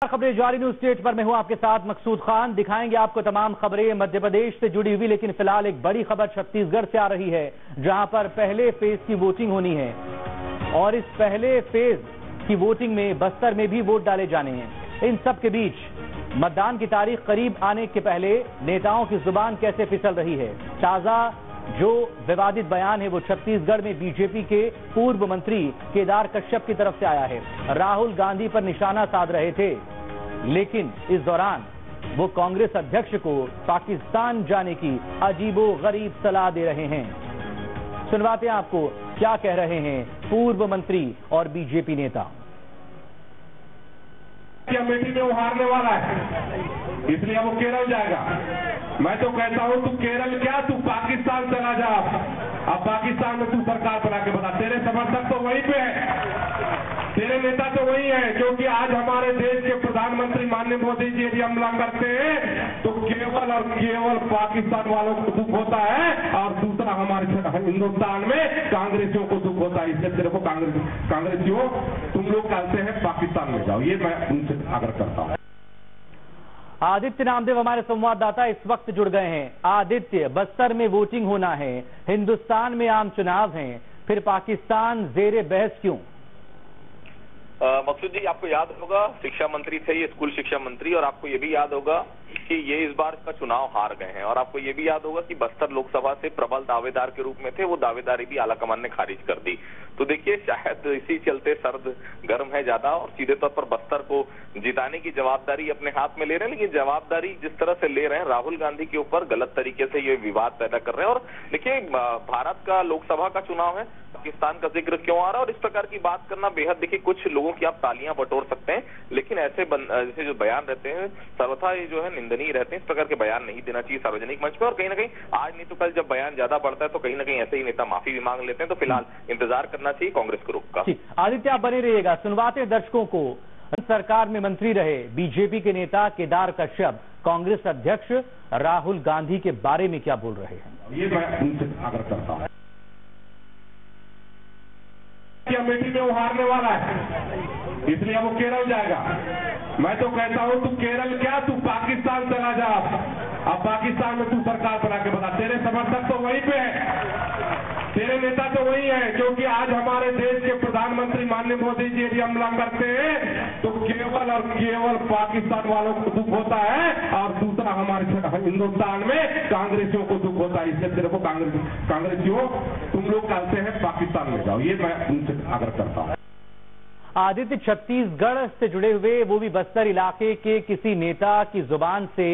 खबरें जारी news state पर मैं हूं आपके साथ मकसूद खान। दिखाएंगे आपको तमाम खबरें मध्य प्रदेश से जुड़ी हुई, लेकिन फिलहाल एक बड़ी खबर छत्तीसगढ़ से आ रही है, जहां पर पहले फेज की वोटिंग होनी है और इस पहले फेज की वोटिंग में बस्तर में भी वोट डाले जाने हैं। इन सब के बीच मतदान की तारीख करीब आने के पहले नेताओं की जुबान कैसे फिसल रही है। ताजा जो विवादित बयान है वो छत्तीसगढ़ में बीजेपी के पूर्व मंत्री केदार कश्यप की तरफ से आया है। राहुल गांधी पर निशाना साध रहे थे, लेकिन इस दौरान वो कांग्रेस अध्यक्ष को पाकिस्तान जाने की अजीबोगरीब सलाह दे रहे हैं। सुनवाते हैं आपको क्या कह रहे हैं पूर्व मंत्री और बीजेपी नेता। अमेठी में वो हारने वाला है, इसलिए वो केरल जाएगा। मैं तो कहता हूं तू केरल क्या, तू पाकिस्तान चला जा। अब पाकिस्तान में तू सरकार बना के बता। तेरे समर्थक तो वहीं पे है, तेरे नेता तो वही है, क्योंकि आज हमारे देश के प्रधानमंत्री माननीय मोदी जी यदि हमला करते हैं तो केवल और केवल पाकिस्तान वालों को दुख होता है और दूसरा हमारे हिंदुस्तान में कांग्रेसियों को दुख होता है। इसलिए तेरे को कांग्रेसियों तुम लोग कहते हैं पाकिस्तान में जाओ, ये मैं उनसे आग्रह करता हूं। आदित्य नामदेव हमारे संवाददाता इस वक्त जुड़ गए हैं। आदित्य, बस्तर में वोटिंग होना है, हिंदुस्तान में आम चुनाव हैं, फिर पाकिस्तान जेरे बहस क्यों? मकसूद जी, आपको याद होगा शिक्षा मंत्री थे ये, स्कूल शिक्षा मंत्री, और आपको ये भी याद होगा कि ये इस बार का चुनाव हार गए हैं। और आपको ये भी याद होगा कि बस्तर लोकसभा से प्रबल दावेदार के रूप में थे, वो दावेदारी भी आलाकमान ने खारिज कर दी। तो देखिए, शायद इसी चलते सर्द गर्म है ज्यादा और सीधे तौर पर बस्तर को जिताने की जवाबदारी अपने हाथ में ले रहे हैं। लेकिन जवाबदारी जिस तरह से ले रहे हैं, राहुल गांधी के ऊपर गलत तरीके से ये विवाद पैदा कर रहे हैं। और देखिए, भारत का लोकसभा का चुनाव है, पाकिस्तान का जिक्र क्यों आ रहा है और इस प्रकार की बात करना बेहद, देखिए कुछ लोगों की आप तालियां बटोर सकते हैं, लेकिन ऐसे जैसे जो बयान रहते हैं सर्वथा ये जो है निंदनीय रहते हैं। इस प्रकार के बयान नहीं देना चाहिए सार्वजनिक मंच पर। और कहीं ना कहीं आज नहीं तो कल जब बयान ज्यादा बढ़ता है तो कहीं ना कहीं ऐसे ही नेता माफी भी मांग लेते हैं। तो फिलहाल इंतजार करना चाहिए कांग्रेस के रुख का। आदित्य, आप बने रहिएगा। सुनवाते दर्शकों को, सरकार में मंत्री रहे बीजेपी के नेता केदार कश्यप कांग्रेस अध्यक्ष राहुल गांधी के बारे में क्या बोल रहे हैं, ये मैं उनसे आग्रह करता हूं। अमेठी में वो हारने वाला है, इसलिए वो केरल जाएगा। मैं तो कहता हूं तू केरल क्या, तू पाकिस्तान चला जा। अब पाकिस्तान में तू सरकार बना के बता। तेरे समर्थक तो वहीं पे है, तेरे नेता तो वही है, क्योंकि आज हमारे देश के प्रधानमंत्री माननीय मोदी जी यदि हमला करते हैं तो केवल और केवल पाकिस्तान वालों को दुख होता है और दूसरा हमारे हिंदुस्तान में कांग्रेसियों को दुख होता है। इसलिए तेरे को कांग्रेसियों तुम लोग कहते हैं पाकिस्तान में जाओ, ये मैं उनसे आग्रह करता हूं। आदित्य, छत्तीसगढ़ से जुड़े हुए, वो भी बस्तर इलाके के किसी नेता की जुबान से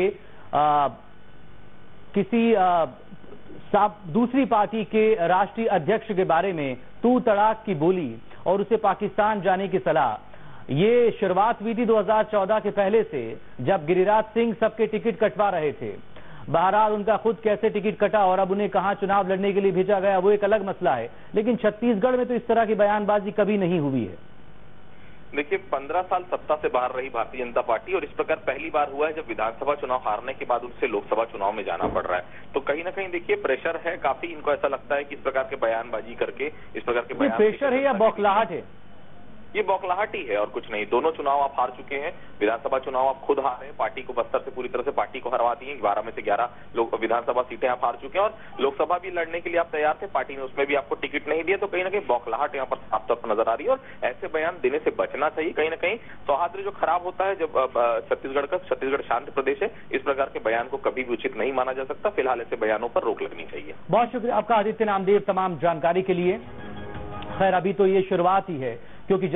किसी दूसरी पार्टी के राष्ट्रीय अध्यक्ष के बारे में तू तड़ाक की बोली और उसे पाकिस्तान जाने की सलाह, ये शुरुआत हुई थी 2014 के पहले से, जब गिरिराज सिंह सबके टिकट कटवा रहे थे। बहरहाल उनका खुद कैसे टिकट कटा और अब उन्हें कहां चुनाव लड़ने के लिए भेजा गया, वो एक अलग मसला है। लेकिन छत्तीसगढ़ में तो इस तरह की बयानबाजी कभी नहीं हुई है। देखिए, 15 साल सत्ता से बाहर रही भारतीय जनता पार्टी और इस प्रकार पहली बार हुआ है जब विधानसभा चुनाव हारने के बाद उनसे लोकसभा चुनाव में जाना पड़ रहा है। तो कहीं ना कहीं देखिए प्रेशर है काफी। इनको ऐसा लगता है कि इस प्रकार के बयानबाजी करके, इस प्रकार के बयान, प्रेशर है या बौखलाहट है? ये बौखलाहट ही है और कुछ नहीं। दोनों चुनाव आप हार चुके हैं, विधानसभा चुनाव आप खुद हारे, पार्टी को बस्तर से पूरी तरह से पार्टी को हरवा दी है। 12 में से 11 लोग विधानसभा सीटें आप हार चुके हैं और लोकसभा भी लड़ने के लिए आप तैयार थे, पार्टी ने उसमें भी आपको टिकट नहीं दिया। तो कहीं ना कहीं बौखलाहट यहाँ पर साफ तौर पर नजर आ रही है और ऐसे बयान देने से बचना चाहिए। कहीं ना कहीं सौहार्द जो खराब होता है जब छत्तीसगढ़ शांत प्रदेश है, इस प्रकार के बयान को कभी भी उचित नहीं माना जा सकता। फिलहाल ऐसे बयानों पर रोक लगनी चाहिए। बहुत शुक्रिया आपका आदित्य नामदेव तमाम जानकारी के लिए। खैर, अभी तो ये शुरुआत ही है, क्योंकि जब